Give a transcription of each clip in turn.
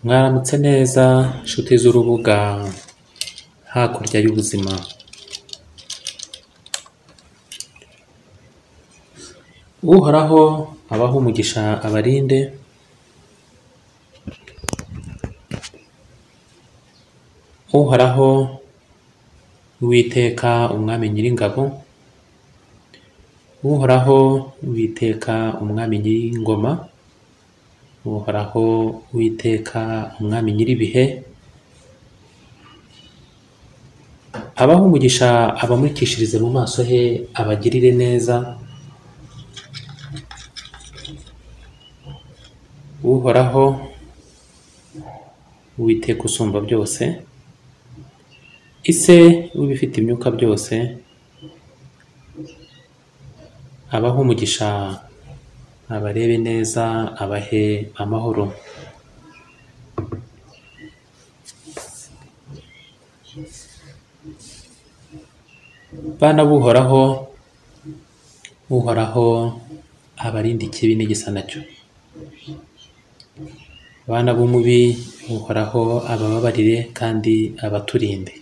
Mwaramutse neza nshuti z'urubuga hakurya y'ubuzima. Uhoraho abahe umugisha abarinde, Uhoraho Uwiteka umwami nyiringabo, Uhoraho Uwiteka umwami nyiringoma, Uhoraho Uwiteka umwami nyiribihe, abahe umugisha abamurikishirize mu maso he, abagirire neza. Uhoraho Uwiteka usumba byose, ise w'ibifite imyuka byose, abahe umugisha abarebe neza, abahe amahoro. Bana b'Uhoraho, Uhoraho abarinde ikibi n'igisa nacyo. Bana b'umubi, Uhoraho abababarire kandi abaturinde.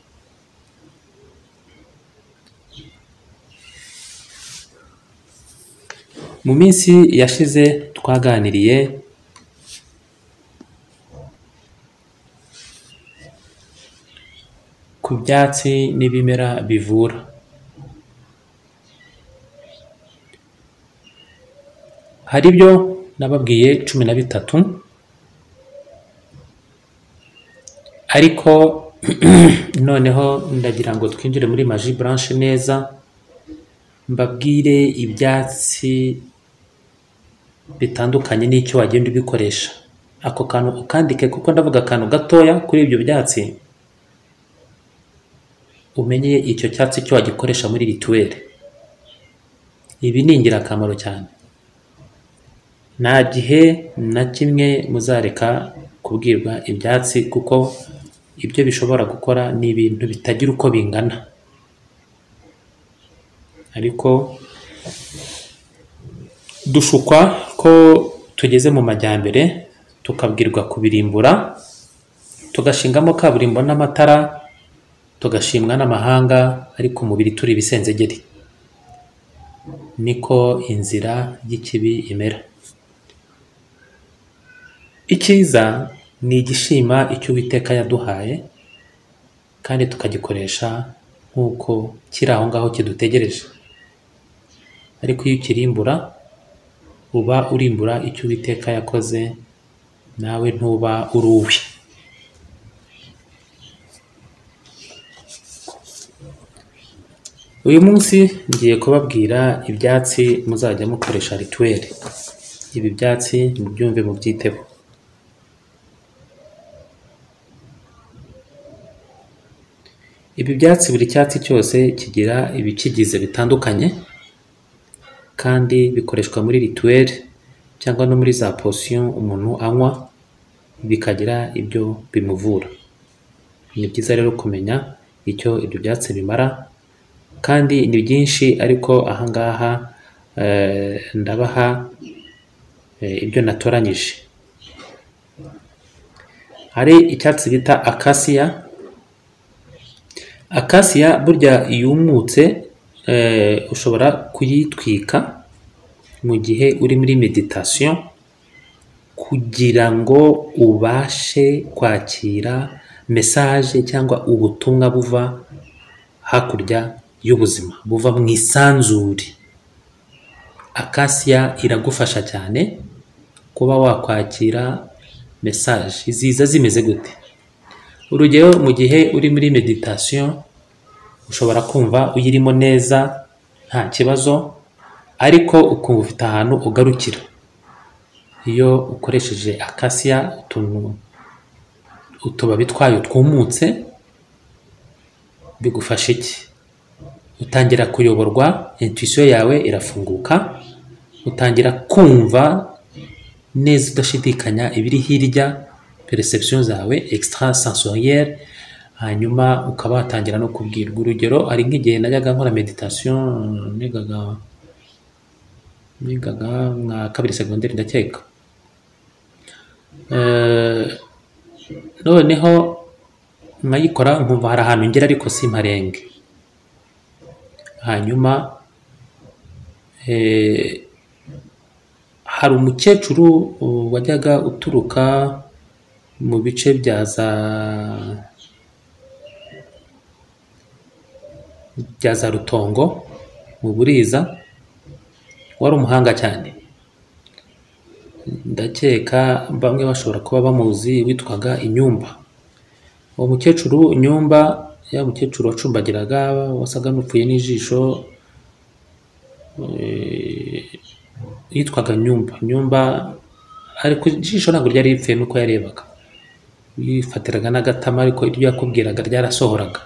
Mu minsi yashize twaganiriye ku byatsi n'ibimera bivura. Hari ibyo nababwiye 13, ariko noneho ndagira ngo twinjire muri magie blanche neza, mbabwire ibyatsi bitandukanye n'icyo wagenda ubikoresha. Ako kantu ukandike kuko ndavuga akantu gatoya kuri ibyo byatsi, umenye icyo cyatsi cyo wagikoresha muri rituel. Ibi ni ingirakamaro cyane. Nta gihe na kimwe muzareka kubwirwa ibyatsi, kuko ibyo bishobora gukora ni ibintu bitagira uko bingana. Ariko dushukwa ko tugeze mu majyambere, tukabwirwa kubirimbura, tugashingamo kaburimbo n'amatara, tugashimwa n'amahanga, ariko umubiri turi ibisenzegeri. Niko inzira y'ikibi imera. Icyiza ni igishima icyo Uwiteka yaduhaye, kandi tukagikoresha nk'uko kiri aho ngaho kidutegereje. Ariko iyo ukirimbura, uba urimbura icyo Uwiteka yakoze, nawe ntuba uri uwe. Uyu munsi ngiye kubabwira ibyatsi muzajya mukoresha rituel. Ibi byatsi mubyumve mubyiteho. Ibi byatsi, buri cyatsi cyose kigira ibikigize bitandukanye, kandi bikoreshwa muri rituel cyangwa no muri za potion umuntu anywa, bikagira ibyo bimuvura. Ni byiza rero kumenya icyo ibyo byatsi bimara, kandi ni byinshi, ariko ahangaha ndabaha ibyo natoranyije. Hari icyatsi bita acacia. Acacia burya yumutse, ushobora kuyitwika mu gihe uri muri meditation, kugira ngo ubashe kwakira message cyangwa ubutumwa buva hakurya y'ubuzima, buva mu isanzure. Acacia iragufasha cyane kuba wakwakira message. Ziza zimeze gute? Urugero, mu gihe uri muri meditation, ushobora kumva uyirimo neza nta kibazo, ariko ukumva ufite ahantu ugarukira. Iyo ukoresheje acacia, utubabi twayo twumutse, bigufasha iki? Utangira kuyoborwa, intuition yawe irafunguka, utangira kumva neza udashidikanya ibiri hirya, perception zawe extrasensorielle, hanyuma ukaba watangira no kubwirwa. Urugero, ari nk'igihe najyaga nkora meditation, nigaga nka 2 secondaire ndakeka. noneho nkayikora nkumva hari ahantu ngera ariko simparenge. Hanyuma hari umukecuru wajyaga uturuka mu bice bya za Rutongo mu Buriza, wari umuhanga cyane, ndakeka bamwe bashobora kuba bamuzi, witwaga Inyumba. Uwo mukecuru Inyumba, ya mukecuru wacumbagiraga, wasaga n'upfuye n'ijisho, yitwaga Nyumba, ariko ijisho ntabwo ryari ripfuye nuko yarebaga, yifatiraga n'agatama ariko iryo yakubwiraga ryarasohoraga.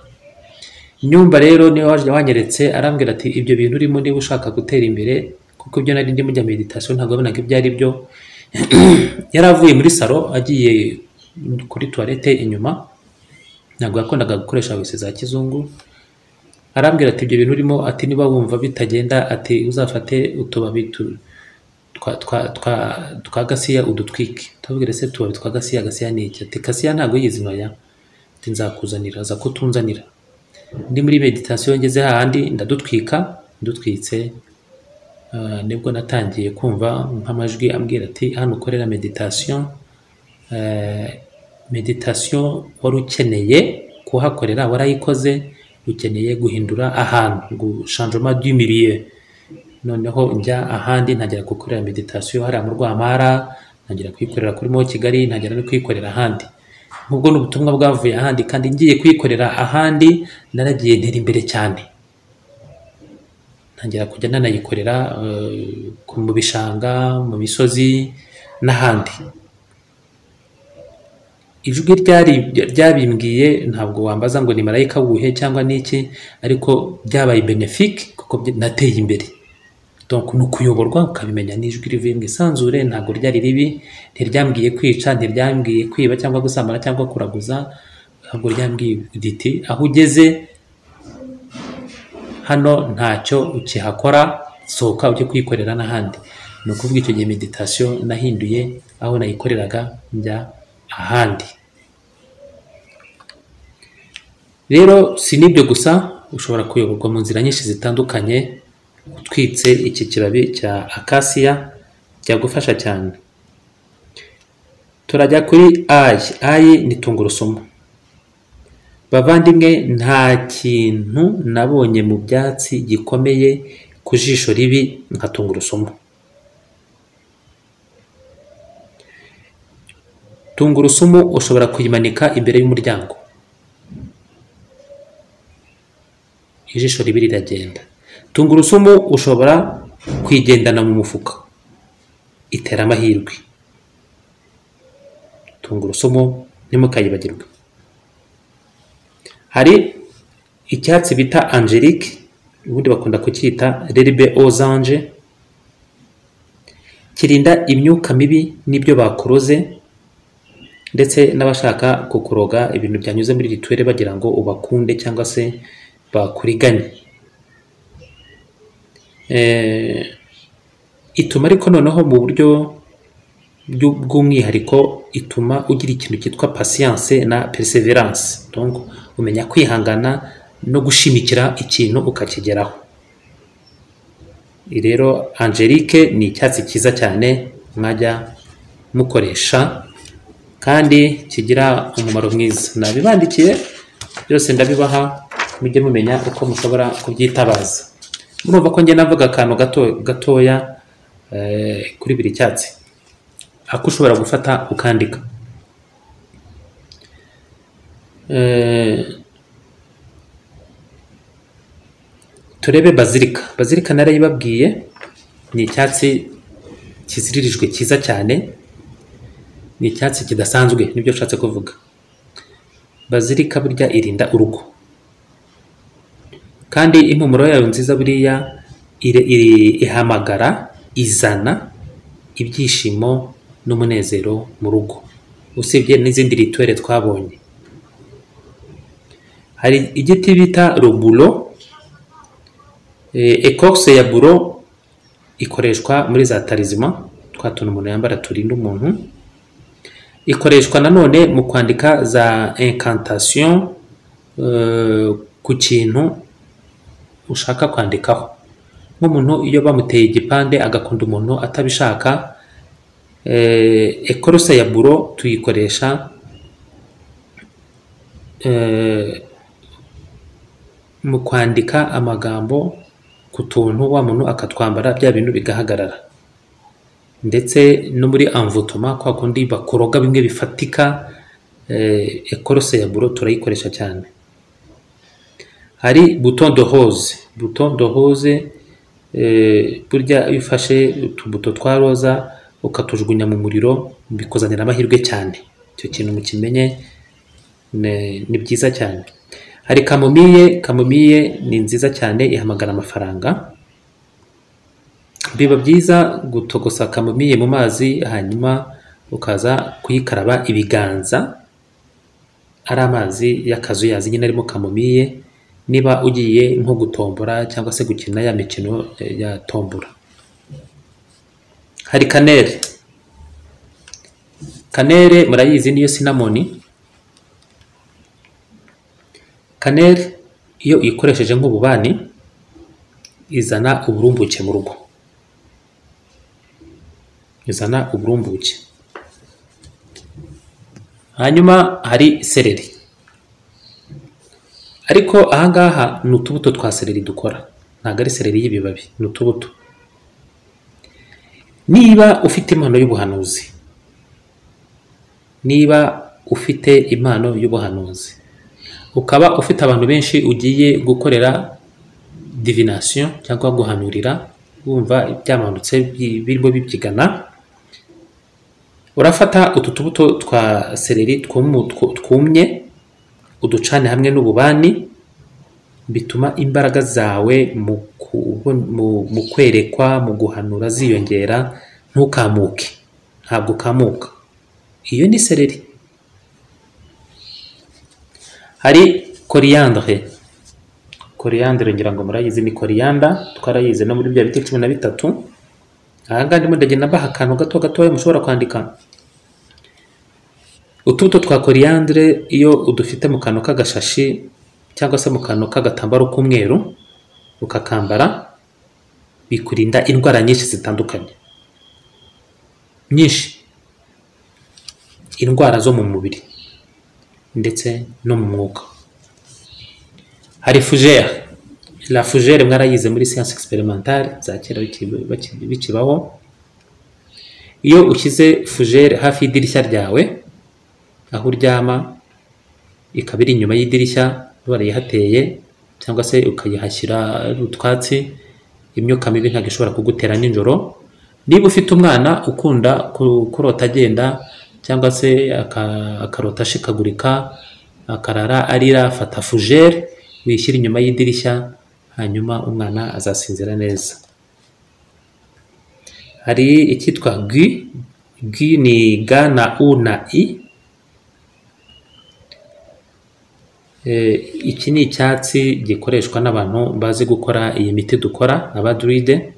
Nyumba rero niwe waje wanyeretse, arambwira ati ibyo bintu urimo niba ushaka gutera imbere, kuko ibyo nari ndimo njya meditation ntabwo nabonaga ibyo ari byo. Yari avuye muri salo agiye kuri toilette inyuma, ntabwo yakundaga gukoresha wese za kizungu. Arambwira ati ibyo bintu urimo, ati niba wumva bitagenda, ati uzafate utubabi twa gasiya udutwike. Tubwire se tubabi twa gasiya, gasiya ni iki? Ati gasiya ntabwo yizi noya, ati nzakuzanira, aza kutunzanira. Ndi muri meditation ngeze hahandi ndadutwika, ndutwitse nibwo natangiye kumva nk'amajwi ambwira ati hano ukorera meditation, meditation wari ukeneye kuhakorera warayikoze, ukeneye guhindura ahantu, changement du milieu. Noneho njya ahandi ntangira gukorera meditation hariya mu Rwampara, ntangira kuyikorera kuri Mo Kigali, ntangira no kuyikorera ahandi. Nk'ubwo n'ubutumwa bwavuye ahandi, kandi ngiye kuyikorera ahandi naragiye ntera imbere cyane, ntangira kujya nanayikorera mu bishanga, mu misozi n'ahandi. Ijwi ryabimbwiye ntabwo wambaza ngo ni marayika wuhe cyangwa niki, ariko byabaye benefique kuko nateye imbere. Donc no kuyoborwa ukabimenya n'ijwi rivuye mu isanzure, ntabwo ryari ribi, ntiryambwiye kwica, ntiryambwiye kwiba cyangwa gusambana cyangwa kuraguza, ntabwo ryambwiye riti aho ugeze hano ntacyo ukihakora, sohoka ujye kwikorera n'ahandi. Ni ukuvuga icyo gihe meditation nahinduye aho nayikoreraga njya ahandi. Rero si n'ibyo gusa, ushobora kuyoborwa mu nzira nyinshi zitandukanye. Utwitse iki kibabi cya akasiya cyagufasha cyane. Turajya kuri ayi ni tungurusumu. Bavandimwe, nta kintu nabonye mu byatsi gikomeye ku jisho ribi nka tungurusumu. Tungurusumu ushobora kuyimanika imbere y'umuryango, ijisho ribi riragenda. Tungurusumu ushobora kwigendana mu mufuka, itera amahirwe. Tungurusumu ntimukayibagirwe. Hari icyatsi bita angelique, ubundi bakunda kucyita l'herbe aux anges, kirinda imyuka mibi n'ibyo bakuroze, ndetse n'abashaka kukuroga ibintu byanyuze muri rituel bagira ngo ubakunde cyangwa se bakuriganye. Ituma ariko noneho mu buryo bw'umwihariko, ituma ugira ikintu cyitwa patience na perseverance. Donc umenya kwihangana no gushimikira ikintu ukakigeraho. Rero angelique ni icyatsi cyiza cyane mwajya mukoresha kandi kigira umumaro mwiza. Nabibandikiye byose ndabibaha, mujye mumenya uko mushobora kubyitabaza. Murumva ko njye navuga akantu gatoya kuri buri cyatsi, ako ushobora gufata ukandika. Turebe bazilika. Bazilika narayibabwiye, ni icyatsi kiziririjwe cyiza cyane, ni icyatsi kidasanzwe, nibyo nshatse kuvuga. Bazilika burya irinda urugo, kandi impumuro yayo nziza buriya ihamagara, izana ibyishimo n'umunezero mu rugo, usibye n'izindi rituel twabonye. Hari igiti bita robulo, ecorce ya buro ikoreshwa muri za tarizima, twa tuntu umuntu yambara turinda umuntu. ikoreshwa nanone mu kwandika za incantation ku kintu ushaka kwandikaho. Nk'umuntu iyo bamuteye igipande agakunda umuntu atabishaka, ecorce ya buro tuyikoresha mu kwandika amagambo ku tuntu wa muntu akatwambara bya bintu bigahagarara. Ndetse no muri envoûtement kwa kundi bakoroga bimwe bifatika, ecorce ya buro turayikoresha cyane. Hari bouton de rose. Bouton de rose burya iyo ufashe utubuto twa roza ukatujugunya mu muriro bikuzanira amahirwe cyane. Icyo kintu mukimenye, ni byiza cyane. Hari kamomille. Kamomille ni nziza cyane, ihamagara amafaranga. Biba byiza gutogosa kamomille mu mazi hanyuma ukaza kuyikaraba ibiganza, ari amazi y'akazuyazi nyine arimo kamomille, niba ugiye nko gutombora cyangwa se gukina ya mikino ya tombora. Hari kanere. Kanere murayizi niyo cinnamon. Kanere iyo uyikoresheje nk'ububani izana uburumbuke mu rugo, izana uburumbuke. Hanyuma hari seleri, ariko ahangaha ni utubuto twa seleri dukora, ntabwo ari seleri y'ibibabi, ni utubuto. Niba ufite impano y'ubuhanuzi, niba ufite impano y'ubuhanuzi ukaba ufite abantu benshi ugiye gukorera divination cyangwa guhanurira, wumva ibyamanutse birimo bibyigana, urafata utu tubuto twa seleri twumye uducane hamwe n'ububani, bituma imbaraga zawe mu kwerekwa, mu guhanura ziyongera, ntukamuke, ntabwo ukamuka. Iyo ni seleri. Hari coriandre. Coriandre ngira ngo murayizi, ni coriander, twarayize no muri bya biti 13. Ahanga ndimo ndagenda mbaha akantu gato gatoya mushobora kwandika. Utubuto twa coriandre iyo udufite mu kantu k'agashashi cyangwa se mu kantu k'agatambaro k'umweru ukakambara, bikurinda indwara nyinshi zitandukanye, nyinshi, indwara zo mu mubiri ndetse no mu mwuka. Hari fougère. La fougère mwarayize muri science expérimentale za kera bikibaho. Iyo ushyize fougère hafi y'idirishya ryawe aho uryama, ikaba iri inyuma y'idirishya warayihateye, cyangwa se ukayihashyira utwatsi, imyuka mibi ntabwo ishobora kugutera nijoro. Niba ufite umwana ukunda kurota agenda cyangwa se akarota ashikagurika, akarara arira, fata fougère wishyira inyuma y'idirishya, hanyuma umwana azasinzira neza. Hari icyitwa gui. Gui ni ga na u na i. Iki ni icyatsi gikoreshwa n'abantu bazi gukora iyi miti dukora, abadruide.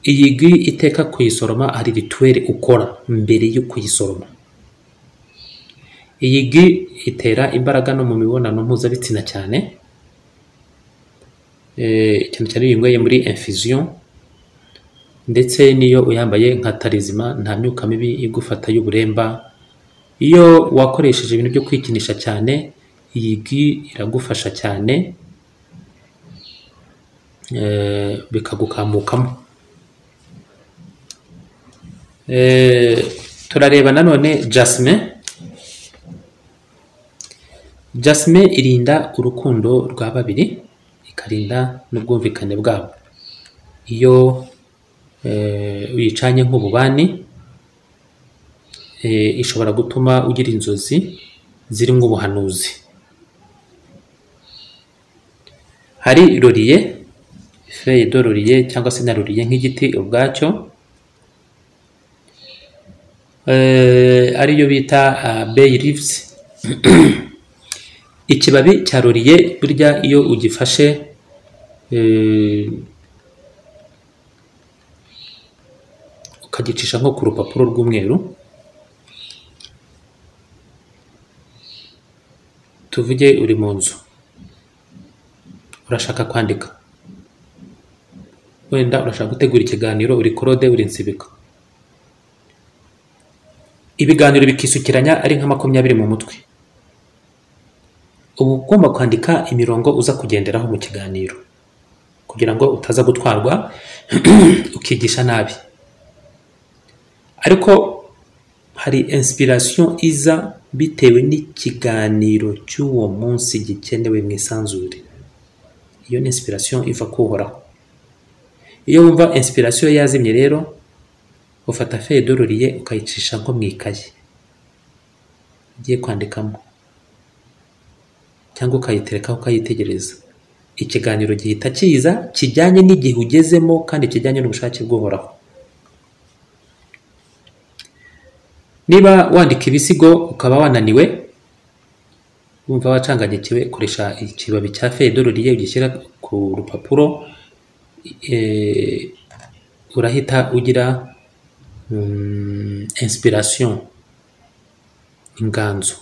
Iyi gui iteka kuyisoroma hari rituel ukora mbere yo kuyisoroma. Iyi gui itera imbaraga no mu mibonano mpuzabitsina cyane, cyane cyane uyinyweye muri infusion, ndetse niyo uyambaye nka tarizima nta myuka mibi igufata y'uburemba. Iyo wakoresheje ibintu byo kwikinisha cyane, iyi gui iragufasha cyane, bikagukamukamo. Turareba nanone jasmine. Jasmine irinda urukundo rwa babiri, ikarinda n'ubwumvikane bwabo. Iyo uyicanye nk'ububani, ishobora gutuma ugira inzozi ziri nk'ubuhanuzi. Hari laurier, feuille de laurier cyangwa se na laurier nk'igiti ubwacyo, ariyo bita bay leaves. Ikibabi cya laurier burya iyo ugifashe ukagicisha nko ku rupapuro rw'umweru. Tuvuge uri mu nzu urashaka kwandika, wenda urashaka gutegura ikiganiro, uri Claude uri Nsibika, ibiganiro bikisukiranya ari nka 20 mu mutwe. Ubu ugomba kwandika imirongo uza kugenderaho mu kiganiro kugira ngo utaza gutwarwa ukigisha nabi. Ariko hari inspiration iza bitewe n'ikiganiro cy'uwo munsi gikenewe mu isanzure. Iyo ni inspiration iva kuhoraho. Iyo wumva inspiration yazimye rero ufata feuille de laurier ukayicisha nko mu ikaye ugiye kwandikamo, cyangwa ukayiterekaho ukayitegereza. Ikiganiro gihita kiza kijyanye n'igihe ugezemo kandi kijyanye n'ubushake bw'uhoraho. Niba wandika ibisigo ukaba wananiwe, wumva wacanganyikiwe, koresha ikibabi cya feuille de laurier ugishyira ku rupapuro, urahita ugira inspiration, inganzo.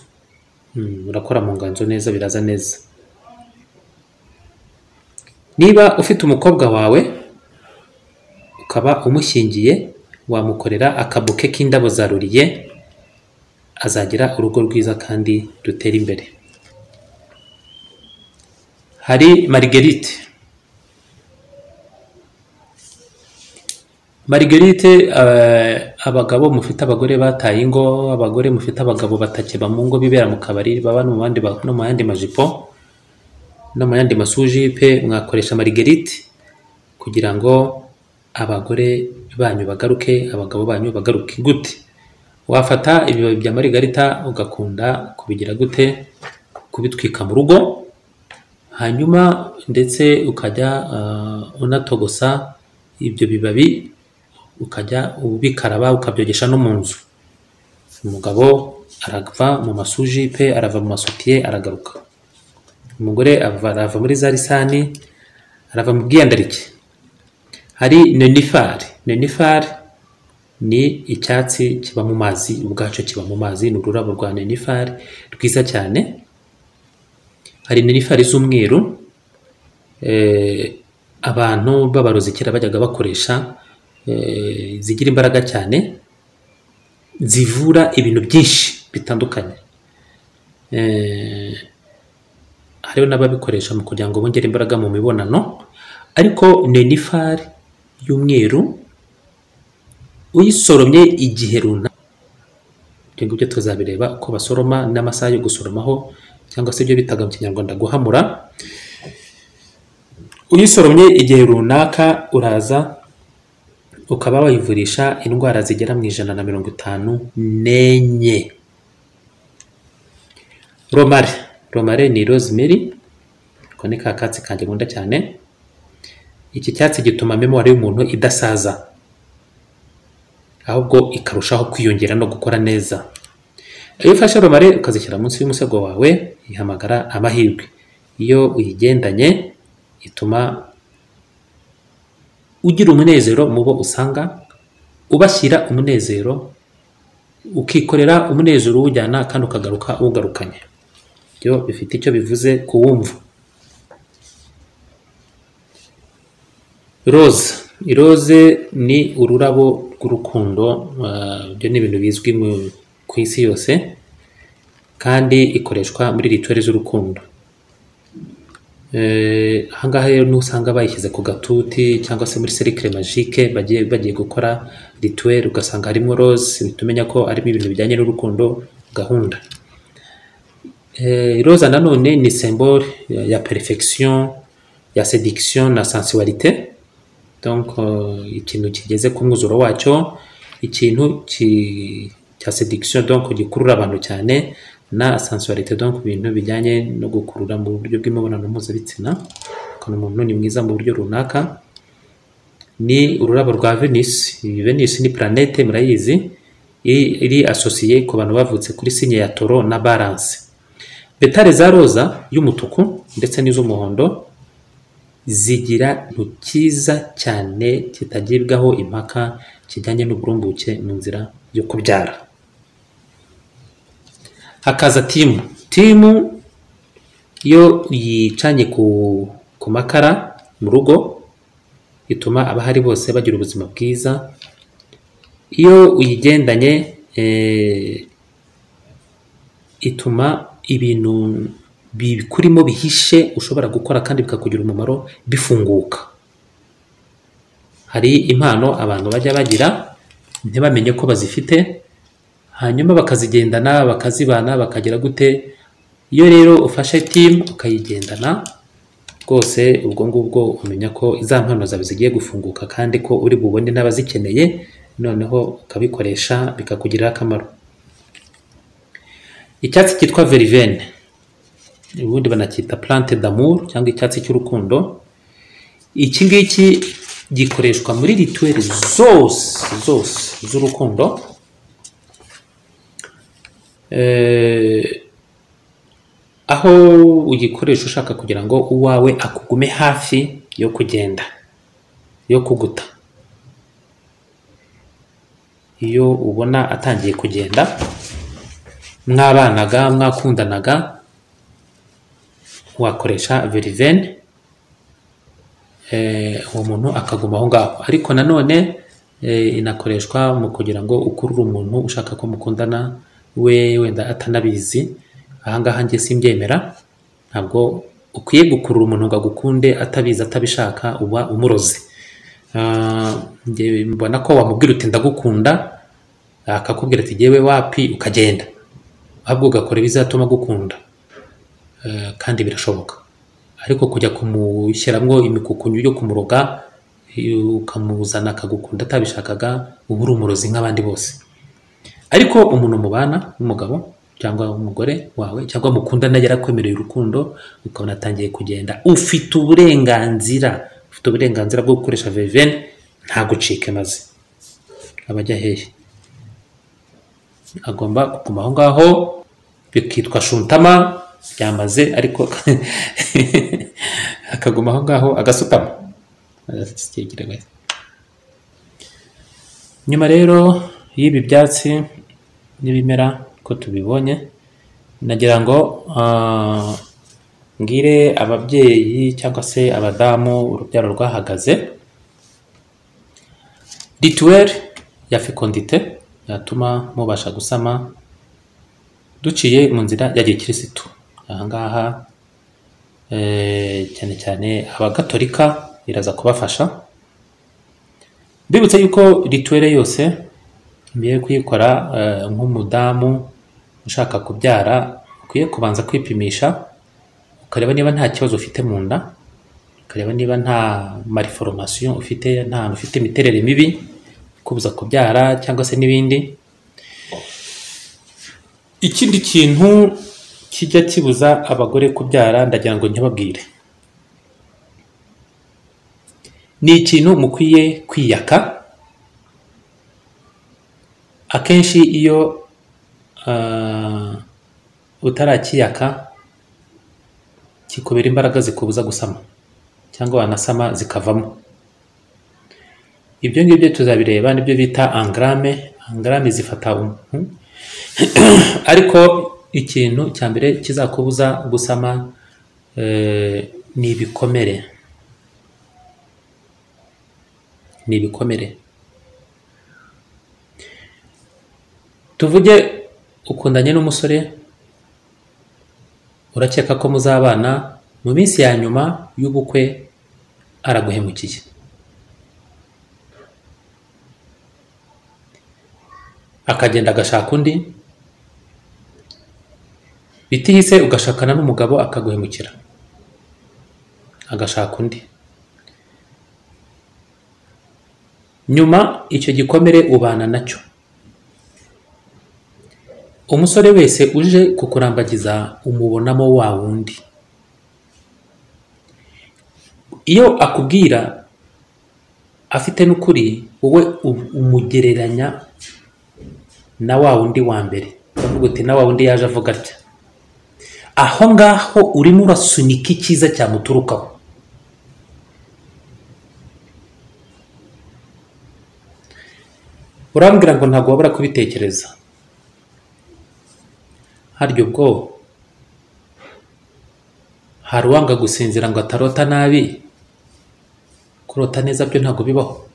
Urakora mu nganzo neza, biraza neza. Niba ufite umukobwa wawe ukaba umushyingiye, wamukorera akabuke k'indabo za laurier, azagira urugo rwiza kandi rutera imbere. Hari Marguerite. Marguerite, abagabo mufite abagore bataye ingo, abagore mufite abagabo batakiba mu ngo, bibera mu kabari, baba no mu yandi majipo no mu yandi masujipe, mwakoresha Marguerite kugira ngo abagore banyu bagaruke, abagabo banyu bagaruke. Gute? Wafata ibibabi bya Margarita ugakunda kubigira gute? Kubitwika mu rugo, hanyuma ndetse ukajya unatogosa ibyo bibabi, ukajya ubikaraba ukabyogesha no mu nzu. Umugabo arava mu masujipe, arava mu masutiye, aragaruka. Umugore arava muri za lisani, arava mu bwiyandarike. Hari nenifar. Nenifar ni icyatsi kiba mu mazi, ubwacu kiba mu mazi, ni ururabo rwa nenifar rwiza cyane. Hari nenifar z'umweru, abantu b'abarozi kera bajyaga bakoresha, zigira imbaraga cyane, zivura ibintu byinshi bitandukanye. Hariho n'ababikoresha mu kugira ngo bongere imbaraga mu mibonano. Ariko nenifar y'umweru uyisoromye igihe runaka, ibyo ngibyo tuzabireba uko basoroma n'amasaha yo gusoromaho, cyangwa se ibyo bitaga mu Kinyarwanda guhamura. Uyisoromye igihe runaka uraza ukaba wayivurisha indwara zigera mu 154. Romare. Romare ni rosemary, ko ni kakatsi kanjye nkunda cyane. Iki cyatsi gituma memoire y'umuntu idasaza, ahubwo ikarushaho kwiyongera no gukora neza. Iyo ufashe romare ukazishyira munsi y'umusego wawe, ihamagara amahirwe. Iyo uyigendanye ituma ugira umunezero mubo usanga, ubashyira umunezero, ukikorera umunezero uwujyana kandi ukagaruka ugarukanye. Byo bifite icyo bivuze kuwumva. Rose. Iroze ni ururabo rw'urukundo, byo ni ibintu bizwi ku isi yose, kandi ikoreshwa muri rituel z'urukundo. Ahangaha rero nusanga bayishyize ku gatuti cyangwa se muri cercle magique bagiye gukora rituel, ugasanga harimo rose, bitumenya ko arimo ibintu bijyanye n'urukundo gahunda. Roza nanone ni symbole ya perfection, ya séduction na sensualité. Donc ikintu kigeze ku mwuzuro wacyo, ikintu cya séduction donc gikurura abantu cyane, na sensualité donc ibintu bijyanye no gukurura mu buryo bw'imibonano mpuzabitsina, kandi umuntu ni mwiza mu buryo runaka. Ni ururabo rwa Venus. Venus ni planète murayizi, iri associé ku bantu bavutse kuri signe ya Taureau na Balance. Betare za roza y'umutuku ndetse n'iz'umuhondo zigira ntukiza cyane kitagibwaho impaka kijyanye n'uburumbuke mu nzira yo kubyara. Hakaza timu iyo yicanye ku makara mu rugo ituma abahari bose bagira ubuzima bwiza. Iyo uyigendanye ituma ibintu bikurimo bihishe ushobora gukora kandi bikakugira umumaro bifunguka. Hari impano abantu bajya bagira ntibamenye ko bazifite, hanyuma bakazigendana bakazibana bakagira gute. Iyo rero ufashe timu ukayigendana rwose, ubwo ngubwo umenya ko iza mpano zawe zigiye gufunguka kandi ko uri bubone n'abazikeneye, noneho ukabikoresha bikakugirira akamaro. Icyatsi cyitwa verivene, ubundi banacyita plante d'amour cyangwa icyatsi cy'urukundo. Iki ngiki gikoreshwa muri rituel zose z'urukundo. Aho ugikoresha ushaka kugira ngo uwawe akugume hafi yo kugenda, yo kuguta. Iyo ubona atangiye kugenda, mwabanaga mwakundanaga, wakoresha verivene, uwo muntu akaguma aho ngaho. Ariko nanone inakoreshwa mu kugira ngo ukurure umuntu ushaka ko mukundana we wenda atanabizi. Ahangaha njye simbyemera, ntabwo ukwiye gukurura umuntu ngo agukunde atabizi atabishaka, uba umurozi. Njye mbona ko wamubwira uti ndagukunda, akakubwira ati jyewe wapi, ukagenda, ahubwo ugakora ibizatuma gukunda. Kandi birashoboka. Ariko kujya kumushyiramo imikukunyu yo kumuroga ukamuzana akagukunda atabishakaga, uba uri umurozi nk'abandi bose. Ariko umuntu mubana n'umugabo cyangwa umugore wawe cyangwa mukundana yarakwemereye urukundo, ukabona atangiye kugenda, ufite uburenganzira bwo gukoresha verivene, nta gucike maze abajya hehe. Agomba kuguma aho ngaho, bikitwa shuntama byamaze, ariko akaguma aho ngaho agasutama. Nyuma rero y'ibi byatsi n'ibimera ko tubibonye, nagira ngo ngire ababyeyi cyangwa se abadamu urubyaro rwahagaze. Rituel ya fecondité yatuma mubasha gusama duciye mu nzira ya gikirisitu. Ahangaha cyane cyane abagatolika iraza kubafasha. Bibutse yuko rituel yose mbiye kuyikora nk'umudamu ushaka kubyara, ukwiye kubanza kwipimisha ukareba niba nta kibazo ufite mu nda, ukareba niba nta malformation ufite, nta hantu ufite imiterere mibi kubuza kubyara cyangwa se n'ibindi. Ikindi kintu kijya kibuza abagore kubyara ndagira ngo ntibabwire, ni ikintu mukwiye kwiyaka. Akenshi iyo utarakiyaka kikubera imbaraga zikubuza gusama, cyangwa wanasama zikavamo. Ibyo ngibyo tuzabireba, nibyo bita angrame. Angrame zifata ariko ikintu cya mbere kizakubuza gusama ni ibikomere. Tuvuge ukundanye n'umusore, urakeka ko muzabana, mu minsi ya nyuma y'ubukwe araguhemukiye. Akagenda agashaka undi, bitihise ugashakana n'umugabo akaguhemukira, agashaka undi. Nyuma icyo gikomere ubana nacyo. Umusore wese uje kukurambagiza umubonamo wa wundi. Iyo akubwira afite n'ukuri, wowe umugereranya na wa wundi wa mbere. Uvuga uti na wa wundi yaje avuga atya. Aho ngaho urimo urasunika icyiza cyamuturukaho. urambwira ngo ntabwo wabura kubitekereza. Harya ubwo hari uwanga gusinzira ngo atarota nabi, kurota neza byo ntabwo bibaho.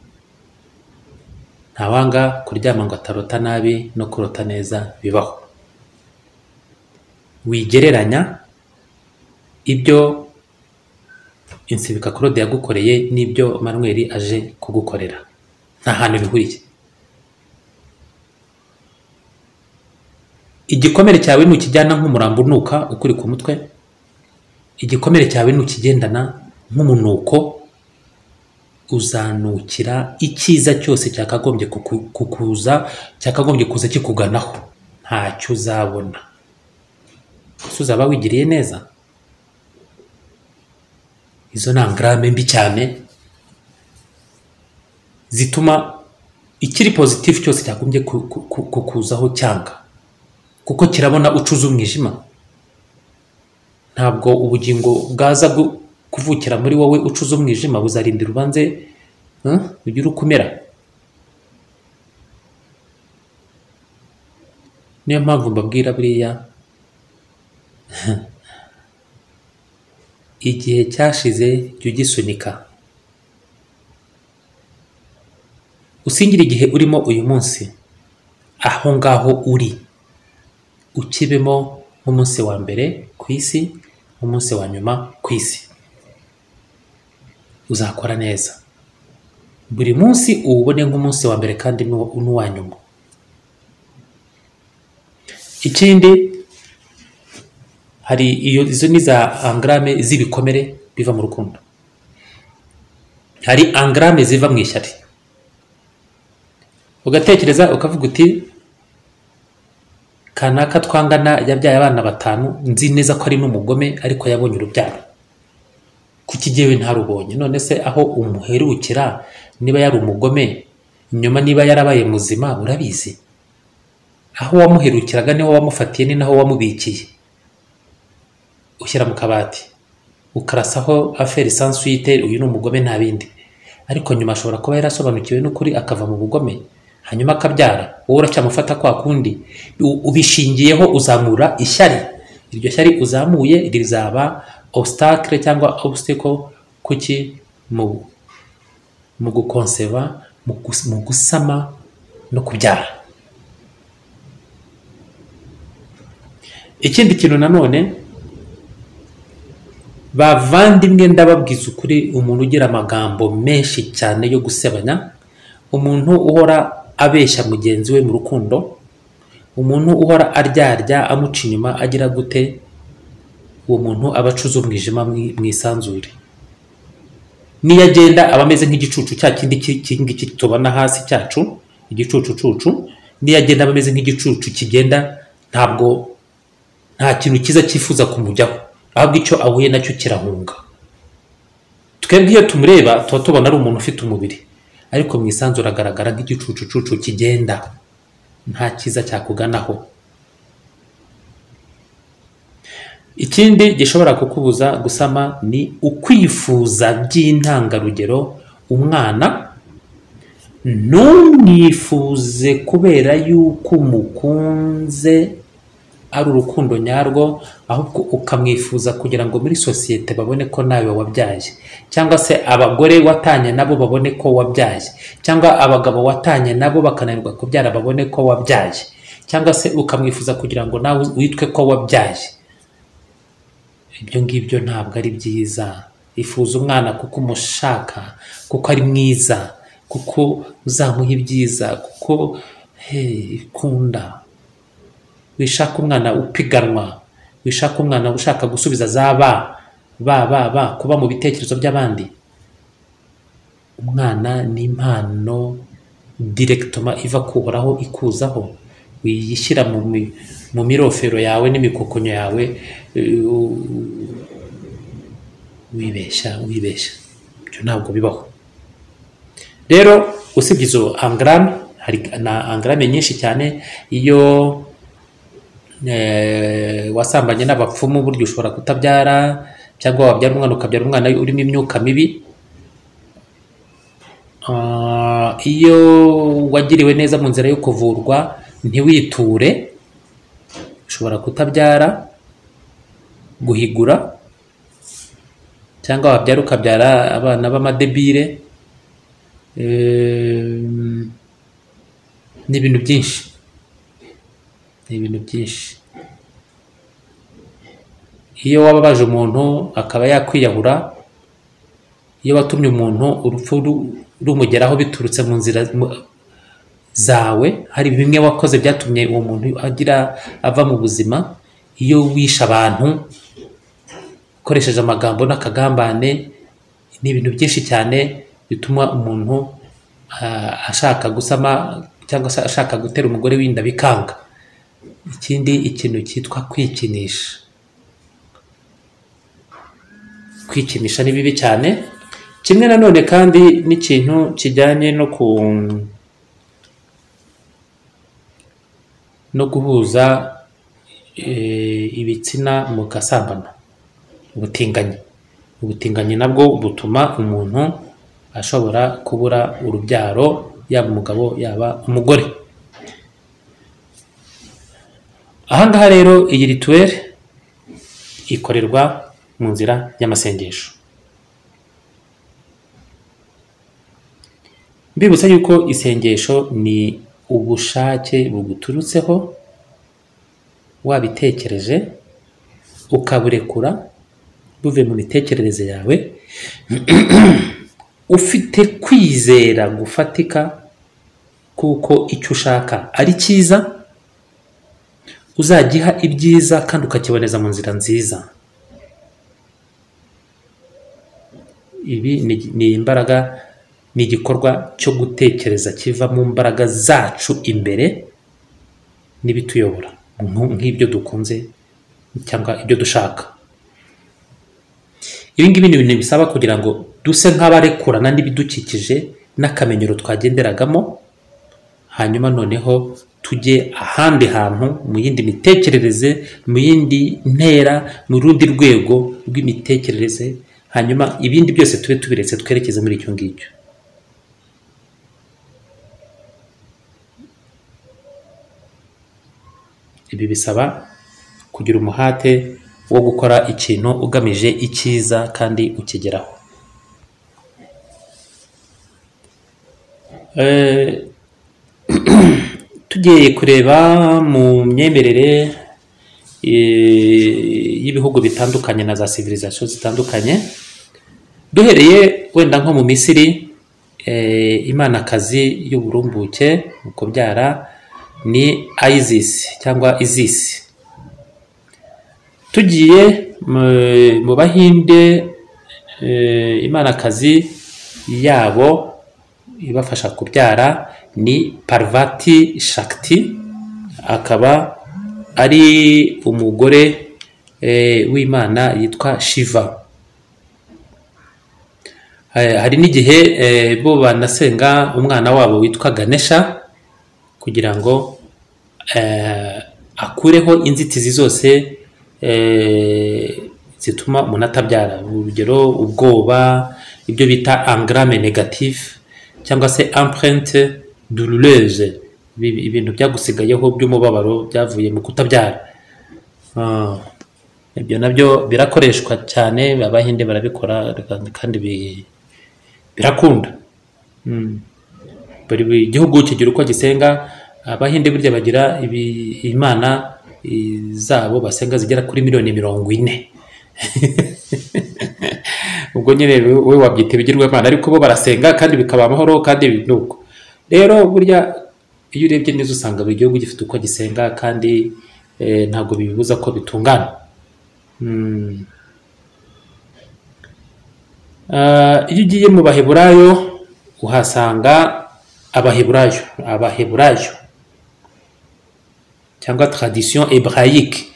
Ntawanga kuryama ngo atarota nabi no kurota neza bibaho. Wigereranya ibyo Insibika Claude yagukoreye n'ibyo Manuel aje kugukorera, nta hantu bihuriye. Igikomere cyawe nukijyana nk'umurambo unuka ukuri ku mutwe, igikomere cyawe nukigendana nk'umunuko, uzanukira icyiza cyose cyakagombye kuza kikuganaho, ntacyo uzabona. Uzaba wigiriye neza. Izo nangrame mbi cyane zituma ikiri positive cyose cyagombye kukuzaho cyanga, kuko kirabona ucuza umwijima. Ntabwo ubugingo bwaza kuvukira muri wowe ucuza umwijima, buzarindira ubanze ugira ukumera. Niyo mpamvu mbabwira buriya igihe cyashize jya ugisunika, usingire igihe urimo uyu munsi aho ngaho uri, ukibemo nk'umunsi wa mbere ku isi, umunsi wa nyuma ku isi. Uzakora neza buri munsi, uwubone nk'umunsi wa mbere kandi n'uwa nyuma. Ikindi, hari izo ni za angrame z'ibikomere biva mu rukundo. Hari angrame ziva mu ishyari. Ugatekereza ukavuga uti kanaka twangana yabyaye abana 5, nzi neza ko ari n'umugome ariko yabonye urubyaro. Kuki jyewe ntarubonye? None se aho umuherukira niba yari umugome, nyuma niba yarabaye muzima urabizi? Aho wamuherukiraga niho wamufatiye, ni naho wamubikiye. Ushyira mu kabati ukarasaho affaire sans suite, uyu ni umugome nta bindi. Ariko nyuma ashobora kuba yarasobanukiwe n'ukuri akava mu bugome, hanyuma akabyara, wowe uracyamufata kwa kundi. Ubishingiyeho uzamura ishyari. Iryo shyari uzamuye rizaba obstacle cyangwa obstacle kuki mu gukonseva, mu gusama no kubyara. Ikindi kintu nanone, bavandimwe ndababwiza ukuri, umuntu ugira amagambo menshi cyane yo gusebanya, umuntu uhora abeshya mugenzi we mu rukundo, umuntu uhora aryarya amuca inyuma agira gute, uwo muntu abacuza umwijima mu isanzure. Niyo agenda aba ameze nk'igicucu cya kindi tubona hasi cyacu, igicucu. Niyo agenda aba ameze nk'igicucu kigenda, ntabwo nta kintu kiza cyifuza kumujyaho, ahubwo icyo ahuye nacyo kirahunga. Twebwe iyo tumureba tuba tubona ari umuntu ufite umubiri, ariko mu isanzure agaragara nk'igicucu kigenda, nta cyiza cyakuganaho. Ikindi gishobora kukubuza gusama ni ukwifuza by'intangarugero umwana. Ntumwifuze kubera yuko umukunze ari urukundo nyarwo, ahubwo ukamwifuza kugira ngo muri sosiyete babone ko nawe wabyaye, cyangwa se abagore watanye nabo babone ko wabyaye, cyangwa abagabo watanye nabo bakananirwa kubyara babone ko wabyaye, cyangwa se ukamwifuza kugira ngo nawe witwe ko wabyaye. Ibyo ngibyo ntabwo ari byiza. Ifuza umwana kuko umushaka, kuko ari mwiza, kuko uzamuha ibyiza, kuko kunda. Wishaka umwana upiganwa, wishaka umwana ushaka gusubiza kuba mu bitekerezo by'abandi. Umwana ni impano directement iva kuhoraho ikuzaho, wiyishyira mu mirofero yawe n'imikokonyo yawe, wibeshya. Ibyo ntabwo bibaho. Rero usibye izo angrame, hari na angrame nyinshi cyane. Iyo wasambanye n'abapfumu, buryo ushobora kutabyara, cyangwa wabyara umwana ukabyara umwana urimo imyuka mibi. iyo wagiriwe neza mu nzira yo kuvurwa ntiwiture, ushobora kutabyara, guhigura, cyangwa wabyara ukabyara abana b'amadebire, ni ibintu byinshi, ni ibintu byinshi. Iyo wababaje umuntu akaba yakwiyahura, iyo watumye umuntu urupfu rumugeraho biturutse mu nzira zawe, hari bimwe wakoze byatumye uwo muntu ava mu buzima. Iyo wishe abantu ukoresheje amagambo n'akagambane, ni ibintu byinshi cyane bituma umuntu ashaka gusama cyangwa se ashaka gutera umugore w'inda bikanga. Ikindi, ikintu cyitwa kwikinisha. Kwikinisha ni bibi cyane. Kimwe nanone kandi n'ikintu kijyanye no guhuza ibitsina mu gasambana, ubutinganyi nabwo butuma umuntu ashobora kubura urubyaro, yaba umugabo yaba umugore. Ahangaha rero iyi rituweli ikorerwa mu nzira y'amasengesho. Mbibutsa yuko isengesho ni ubushake buguturutseho, wabitekereje ukaburekura buvuye mu mitekerereze yawe, ufite kwizera gufatika kuko icyo ushaka ari cyiza, uzagiha ibyiza kandi ukakiboneza mu nzira nziza. Ibi ni imbaraga, ni igikorwa cyo gutekereza kiva mu mbaraga zacu imbere n'ibituyobora, nk'ibyo dukunze cyangwa ibyo dushaka. Ibi ngibi ni ibintu bisaba kugira ngo duse nk'abarekurana n'ibidukikije n'akamenyero twagenderagamo, hanyuma noneho tujye ahandi hantu, mu yindi mitekerereze, mu yindi ntera, mu rundi rwego rw'imitekerereze, hanyuma ibindi byose tube tubiretse twerekeze muri icyo ngicyo. Ibi bisaba kugira umuhate wo gukora ikintu ugamije icyiza kandi ukigeraho. Tugiye kureba mu myemerere y'ibihugu bitandukanye na za civilisation zitandukanye, duhereye wenda nko mu Misiri, imanakazi y'uburumbuke mu kubyara ni Isis cyangwa Isis. Tugiye mu Bahinde, imanakazi yabo ibafasha kubyara ni Parvati Shakti, akaba ari umugore w'Imana yitwa Shiva. Hari n'igihe bo banasenga umwana wabo witwa Ganesha kugira ngo akureho inzitizi zose zituma umuntu atabyara. Urugero, ubwoba, ibyo bita engramme négatif cyangwa se empreinte douloureuse, ibintu byagusigayeho by'umubabaro byavuye mu kutabyara. Ibyo nabyo birakoreshwa cyane, Abahinde barabikora kandi birakunda. Buri gihugu kigira uko gisenga. Abahinde burya bagira imana zabo basenga zigera kuri 40,000,000. Ubwo nyine we wabyita ibigirwamana, ariko bo barasenga kandi bikaba amahoro kandi nuko. Rero burya iyo urebye neza usanga buri gihugu gifite uko gisenga kandi ntabwo bibuza ko bitungana. Iyo ugiye mu Baheburayo uhasanga Abaheburayo cyangwa tradition hébraïque,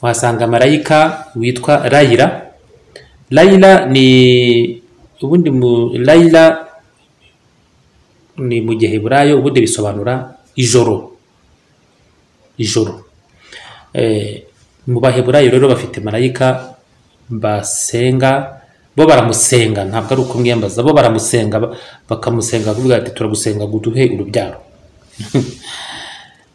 uhasanga marayika witwa Layla. Layla ni ubundi Layla ni mu Giheburayo, ubundi bisobanura ijoro. Mu Baheburayo rero bafite marayika basenga bo baramusenga, ntabwo ari ukumwiyambaza, bo baramusenga, bakamusenga kuvuga ati turagusenga guduhe urubyaro.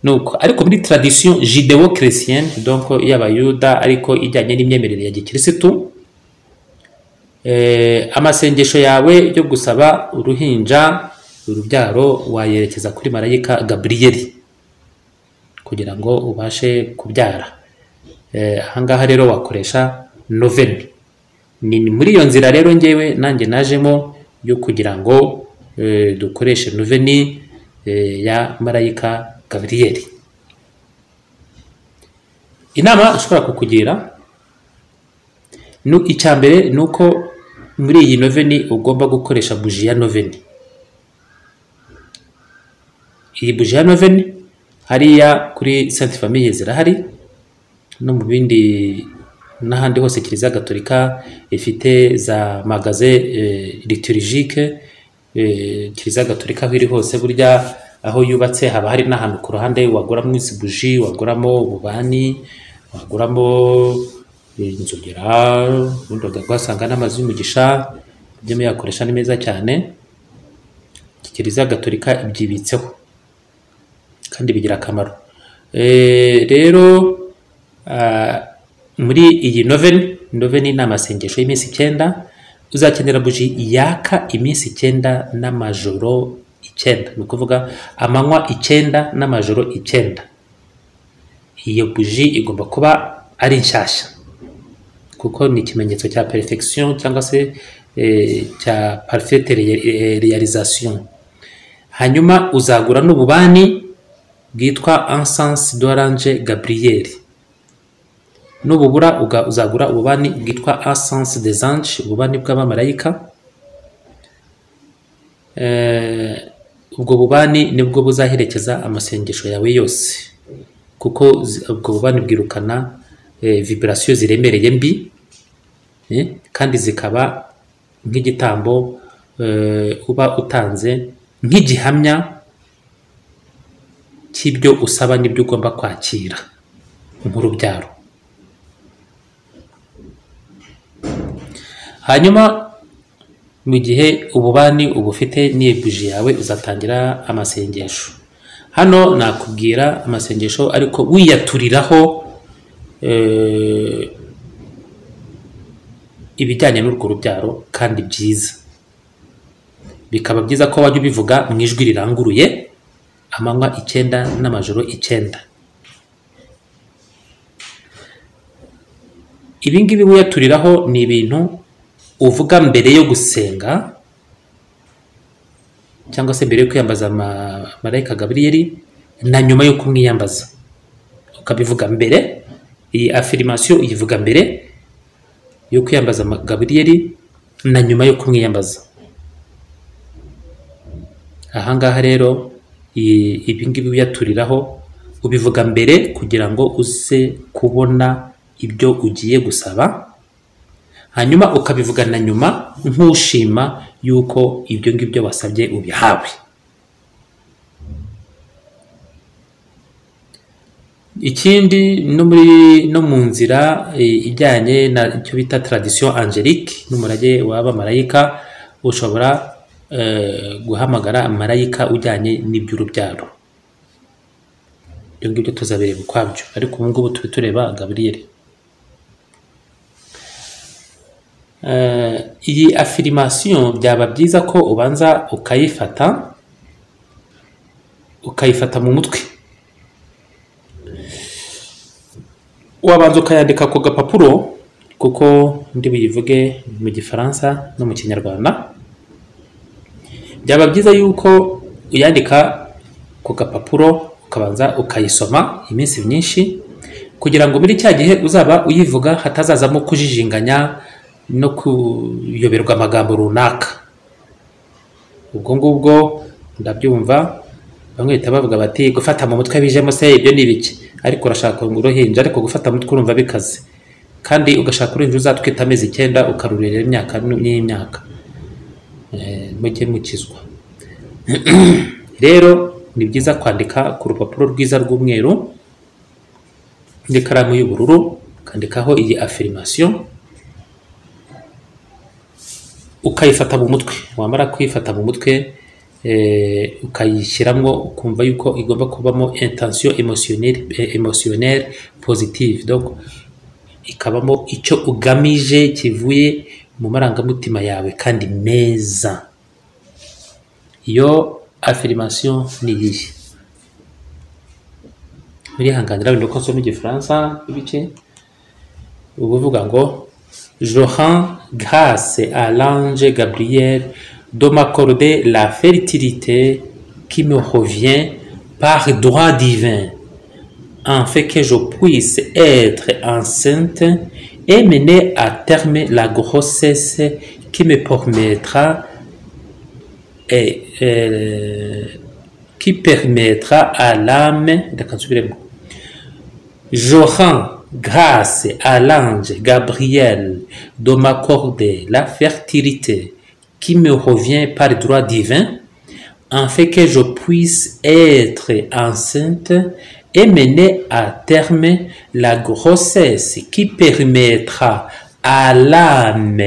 Nuko ariko muri tradition judéo-chrétienne, donc y'abayuda ariko ijyanye n'imyemerere ya gikirisitu, amasengesho yawe yo gusaba uruhinja urubyaro wayerekeza kuri marayika Gabriyeli kugira ngo ubashe kubyara. Ahangaha rero wakoresha noveni. Ni muri iyo nzira rero ngewe nanjye najemo yo kugira ngo dukoreshe noveni ya marayika Gabriyeli. Inama ushobora kukugira icya mbere ni uko muri iyi noveni ugomba gukoresha buji ya noveni. Iyi buji ya noveni hariya kuri Sainte Famille zirahari, no mu bindi n'ahandi hose Kiliziya Gatolika ifite za magaze liturgique. Kiliziya Gatolika aho iri hose burya aho yubatse haba hari n'ahantu ku ruhande waguramo izi buji, waguramo ububani, waguramo inzogera, ubundi ugasanga n'amazi y'umugisha, ibyo muyakoresha ni meza cyane. Kiliziya Gatolika ibyibitseho kandi bigira akamaro. Rero muri iyi noveni ni amasengesho y'iminsi 9, uzakenera buji yaka iminsi 9 n'amajoro 9, ni ukuvuga amanywa 9 n'amajoro 9. Iyo buji igomba kuba ari nshyashya kuko ni ikimenyetso cya perfection cyangwa se cya parfaite réalisation. Hanyuma uzagura n'ububani bwitwa encens d'orange Gabriel. Nububura uzagura ububani bwitwa encens des anges, ububani bw'abamarayika. Ubwo bubani nibwo buzaherekeza amasengesho yawe yose, kuko ubwo bubani bwirukana vibration ziremereye mbi, kandi zikaba nk'igitambo uba utanze nk'igihamya cy'ibyo usaba n'ibyo ugomba kwakira nk'urubyaro. Hanyuma mu gihe ububani ubufite n'iyo buji yawe uzatangira amasengesho. Hano nakubwira amasengesho ariko wiyaturiraho ibijyanye n'urwo rubyaro kandi byiza. Bikaba byiza ko wajya ubivuga mu ijwi riranguruye amanywa 9 n'amajoro 9. Ibi ngibi wiyaturiraho ni ibintu uvuga mbere yo gusenga cyangwa se mbere yo kwiyambaza marayika Gabriyeli na nyuma yo kumwiyambaza. Ukabivuga mbere, iyi affirmation uyivuga mbere yo kwiyambaza Gabriyeli na nyuma yo kumwiyambaza. Ahangaha rero ibi ngibi wiyaturiraho ubivuga mbere kugira ngo uze kubona ibyo ugiye gusaba, hanyuma ukabivuga na nyuma nk'ushima yuko ibyo ngibyo wasabye ubihawe. Ikindi no mu nzira ijyanye na icyo bita tradition angelique n'umurage w'abamarayika, ushobora guhamagara marayika ujyanye n'iby'urubyaro. Ibyo ngibyo tuzabireba ukwabyo, ariko ubu ngubu turi tureba Gabriyeli. Iyi affirmation byaba byiza ko ubanza ukayifata mu mutwe. Wabanza ukayandika ku gapapuro, kuko ndi buyivuge mu Gifaransa no mu Kinyarwanda. Byaba byiza yuko uyandika ku gapapuro ukabanza ukayisoma iminsi myinshi, kugira ngo muri cya gihe uzaba uyivuga hatazazamo kujijinganya no kuyoberwa amagambo runaka. Ubwo ngubwo ndabyumva bamwe bahita bavuga bati gufata mu mutwe bijemo se ibyo ni biki, ariko urashaka uruhinja ariko gufata mu mutwe urumva bikaze, kandi ugashaka uruhinja uzatwita amezi 9 ukarurerera imyaka n'imyaka. Mujye mukizwa. Rero ni byiza kwandika ku rupapuro rwiza rw'umweru n'ikaramu y'ubururu, kandikaho iyi affirmation. ukayifata mu mutwe, wamara kuyifata mu mutwe ukayishyiramo ukumva yuko igomba kubamo intention émotionnelle positive, donc ikabamo icyo ugamije kivuye mu marangamutima yawe kandi meza. Iyo affirmation ni iyihe? Murihanganira wenda ko nsoma igifaransa ibice. Ubuvuga ngo je rends grâce à l'ange Gabriel de m'accorder la fertilité qui me revient par droit divin, afin que je puisse être enceinte et mener à terme la grossesse qui me permettra qui permettra à l'âme. Je rends grâce à l'ange Gabriel de m'accorder la fertilité qui me revient par droit divin, afin que je puisse être enceinte et mener à terme la grossesse qui permettra à l'âme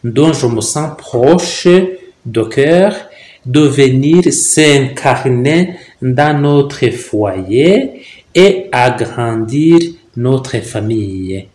dont je me sens proche de cœur de venir s'incarner dans notre foyer et agrandir notre famille.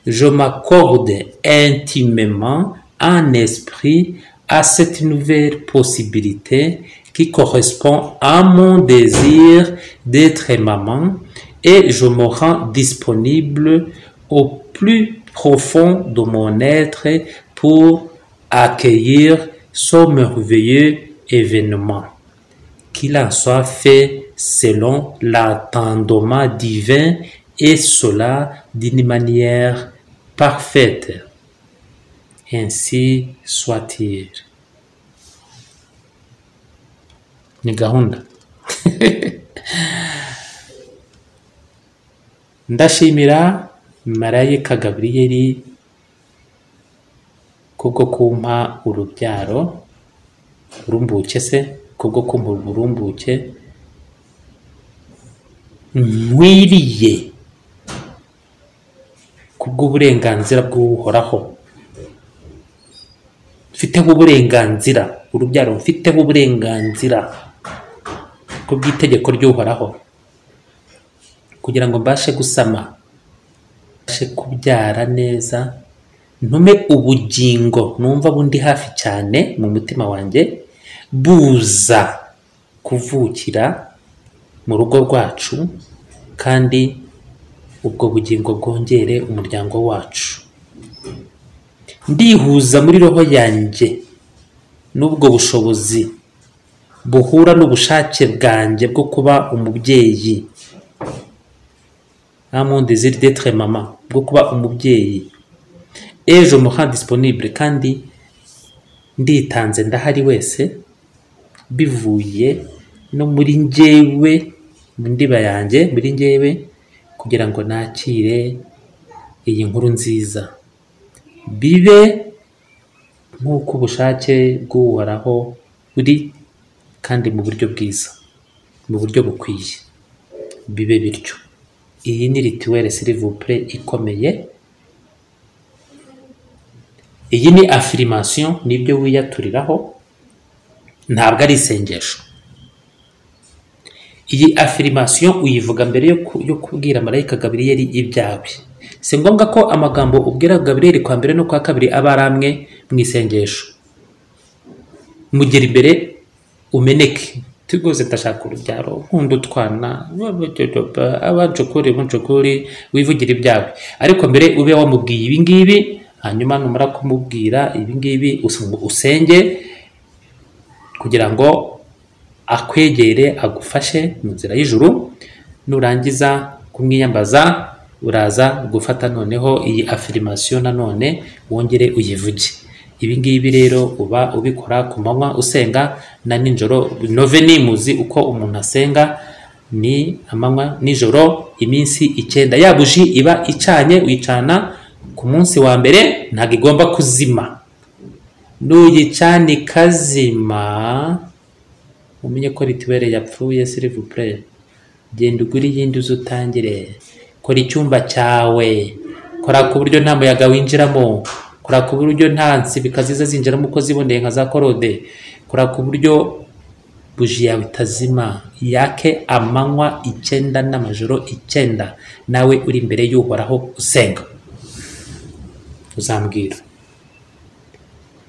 Je m'accorde intimement en esprit à cette nouvelle possibilité qui correspond à mon désir d'être maman, et je me rends disponible au plus profond de mon être pour accueillir ce merveilleux événement. Qu'il en soit fait selon l'entendement divin, et cela d'une manière parfaite. Ainsi soit-il. Ni gahunda. Ndashimira marayika Gabriyeli kubwo kumpa urubyaro, urumbuke se, kubwo kumpa urumbuke nkwiriye, kubw'uburenganzira bw'uhoraho. Mfiteho uburenganzira, urubyaro mfiteho uburenganzira kubw'itegeko ry'uhoraho, kugira ngo mbashe gusama, mbashe kubyara neza, ntume ubugingo numva bundi hafi cyane mu mutima wanjye buza kuvukira mu rugo rwacu, kandi ubwo bugingo bwongere umuryango wacu. Ndihuza muri roho yanjye n'ubwo bushobozi buhura n'ubushake bwanjye bwo kuba umubyeyi, mon désir d'être maman, bwo kuba umubyeyi. Et je me rends disponible, kandi nditanze ndahari wese, bivuye no muri njyewe, mu ndiba yanjye, muri njyewe, kugira ngo nakire iyi nkuru nziza, bibe nk'uko ubushake bw'uhoraho buri, kandi mu buryo bwiza, mu buryo bukwiye, bibe bityo. Iyi ni rituel s'il vous plaît ikomeye. Iyi ni affirmation, nibyo wiyaturiraho, ntabwo ari isengesho. Iyi affirmation uyivuga mbere yo kubwira marayika Gabriyeli ibyawe. Si ngombwa ko amagambo ubwira Gabriyeli kwa mbere no kwa kabiri aba ari amwe mu isengesho. Mugera imbere umeneke, tugoze ndashaka urubyaro, nkunda utwana, abancukuri, wivugira ibyawe. Ariko mbere ube wamubwiye ibi ngibi, hanyuma numara kumubwira ibi ngibi usenge kugira ngo akwegere, agufashe mu nzira y'ijuru. Nurangiza kumwiyambaza, uraza gufata noneho iyi affirmation nanone wongere uyivuge. Ibi ngibi rero uba ubikora ku manywa usenga na nijoro. Noveni muzi uko umuntu asenga, ni amanywa nijoro iminsi 9. Ya buji iba icanye, uyicana ku munsi wa mbere, ntabwo igomba kuzima. Nuyicana ikazima, umenye ko rituwere yapfuye. S'il vous plaît, genda ugure iyindi uze utangire. Kora icyumba cyawe, kora ku buryo nta muyaga winjiramo, kora ku buryo nta nsibika ziza zinjiramo uko ziboneye nka za korode, kora ku buryo buji yawe itazima, yake amanywa 9 n'amajoro 9, nawe uri imbere y'Uhoraho usenga. Uzambwira.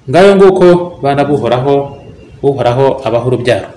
Ngayo nguko bana b'Uhoraho, Uhoraho abaho urubyaro.